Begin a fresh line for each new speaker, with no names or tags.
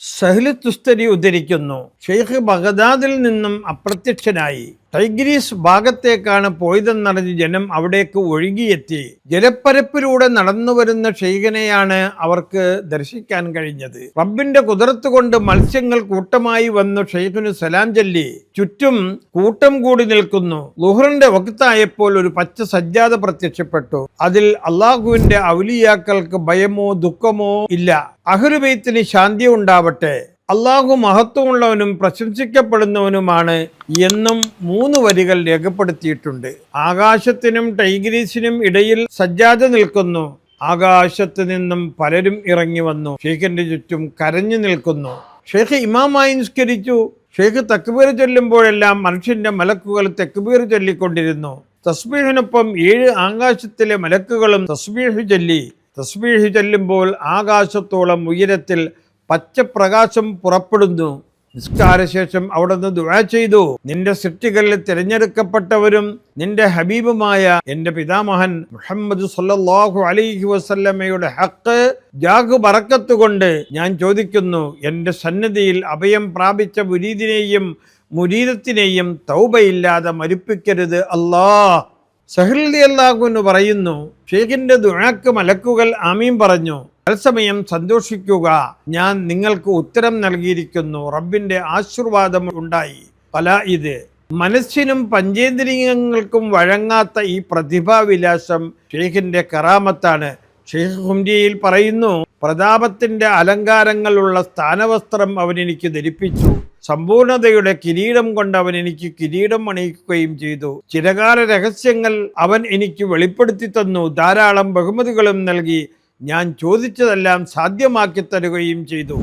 സഹ്ലു തുസ്തരി ഉദ്ധരിക്കുന്നു, ഷെയ്ഖ് ബഗ്ദാദിൽ നിന്നും അപ്രത്യക്ഷനായി ടൈഗ്രീസ് ഭാഗത്തേക്കാണ് പോയതെന്നറിഞ്ഞ് ജനം അവിടേക്ക് ഒഴുകിയെത്തി. ജലപ്പരപ്പിലൂടെ നടന്നു വരുന്ന ഷെയ്ഖിനെയാണ് അവർക്ക് ദർശിക്കാൻ കഴിഞ്ഞത്. റബ്ബിന്റെ കുദറത്ത് കൊണ്ട് മത്സ്യങ്ങൾ കൂട്ടമായി വന്നു ഷെയ്ഖിന് സലാം ചൊല്ലി. ചുറ്റും കൂട്ടം കൂടി നിൽക്കുന്നു. ളുഹറിന്റെ വക്തായപ്പോൾ ഒരു പച്ച സജ്ജാദ പ്രത്യക്ഷപ്പെട്ടു. അതിൽ അള്ളാഹുവിന്റെ ഔലിയാക്കൾക്ക് ഭയമോ ദുഃഖമോ ഇല്ല. അഹ്ലു ബൈത്തിന് ശാന്തി ഉണ്ടാവട്ടെ, അള്ളാഹു മഹത്വമുള്ളവനും പ്രശംസിക്കപ്പെടുന്നവനുമാണ് എന്നും 3 വരികൾ രേഖപ്പെടുത്തിയിട്ടുണ്ട്. ആകാശത്തിനും ടൈഗ്രീസിനും ഇടയിൽ സജ്ജാദ നിൽക്കുന്നു. ആകാശത്ത് നിന്നും പലരും ഇറങ്ങി വന്നു ഷെയ്ഖിന്റെ ചുറ്റും കരഞ്ഞു നിൽക്കുന്നു. ഷെയ്ഖ് ഇമാമായി നിസ്കരിച്ചു. ഷെയ്ഖ് തക്ബീർ ചൊല്ലുമ്പോഴെല്ലാം മനുഷ്യന്റെ മലക്കുകൾ തക്ബീർ ചൊല്ലിക്കൊണ്ടിരുന്നു. തസ്ബീഹിനൊപ്പം 7 ആകാശത്തിലെ മലക്കുകളും തസ്ബീഹ് ചൊല്ലി. തസ്ബീഹ് ചൊല്ലുമ്പോൾ ആകാശത്തോളം ഉയരത്തിൽ പച്ചപ്രകാശം പുറപ്പെടുന്നു. നിസ്കാരശേഷം അവിടുന്ന് ദുആ ചെയ്തു, നിന്റെ സൃഷ്ടികളിൽ തിരഞ്ഞെടുക്കപ്പെട്ടവരും നിന്റെ ഹബീബുമായ എന്റെ പിതാമഹൻ മുഹമ്മദ് സല്ലല്ലാഹു അലൈഹി വസല്ലമയുടെ ഹക്ക് ജാഹ് ബറക്കത്ത് കൊണ്ട് ഞാൻ ചോദിക്കുന്നു, എന്റെ സന്നിധിയിൽ അഭയം പ്രാപിച്ച മുരീദിനെയും മുരീദത്തിനെയും തൗബയില്ലാതെ മരിപ്പിക്കരുത് അല്ലാഹ്. സഹ്ൽ റളിയല്ലാഹു അൻഹു പറയുന്നു, ഷെയ്ഖിന്റെ ദുആക്ക് മലക്കുകൾ ആമീൻ പറഞ്ഞു. തത്സമയം സന്തോഷിക്കുക, ഞാൻ നിങ്ങൾക്ക് ഉത്തരം നൽകിയിരിക്കുന്നു. റബ്ബിന്റെ ആശീർവാദം ഉണ്ടായി. ഇത് മനസ്സിനും പഞ്ചേന്ദ്രിയങ്ങൾക്കും വഴങ്ങാത്ത ഈ പ്രതിഭാവിലാസം ഷെയ്ഖിന്റെ കറാമത്താണ്. ഷെയ്ഖ് ഹുംരിയിൽ പറയുന്നു, പ്രതാപത്തിന്റെ അലങ്കാരങ്ങളുള്ള സ്ഥാനവസ്ത്രം അവൻ എനിക്ക് ധരിപ്പിച്ചു. സമ്പൂർണതയുടെ കിരീടം കൊണ്ട് അവൻ എനിക്ക് കിരീടം അണിയിക്കുകയും ചെയ്തു. ചിരകാല രഹസ്യങ്ങൾ അവൻ എനിക്ക് വെളിപ്പെടുത്തി തന്നു. ധാരാളം ബഹുമതികളും നൽകി. ഞാൻ ചോദിച്ചതെല്ലാം സാധ്യമാക്കി തരുകയും ചെയ്തു.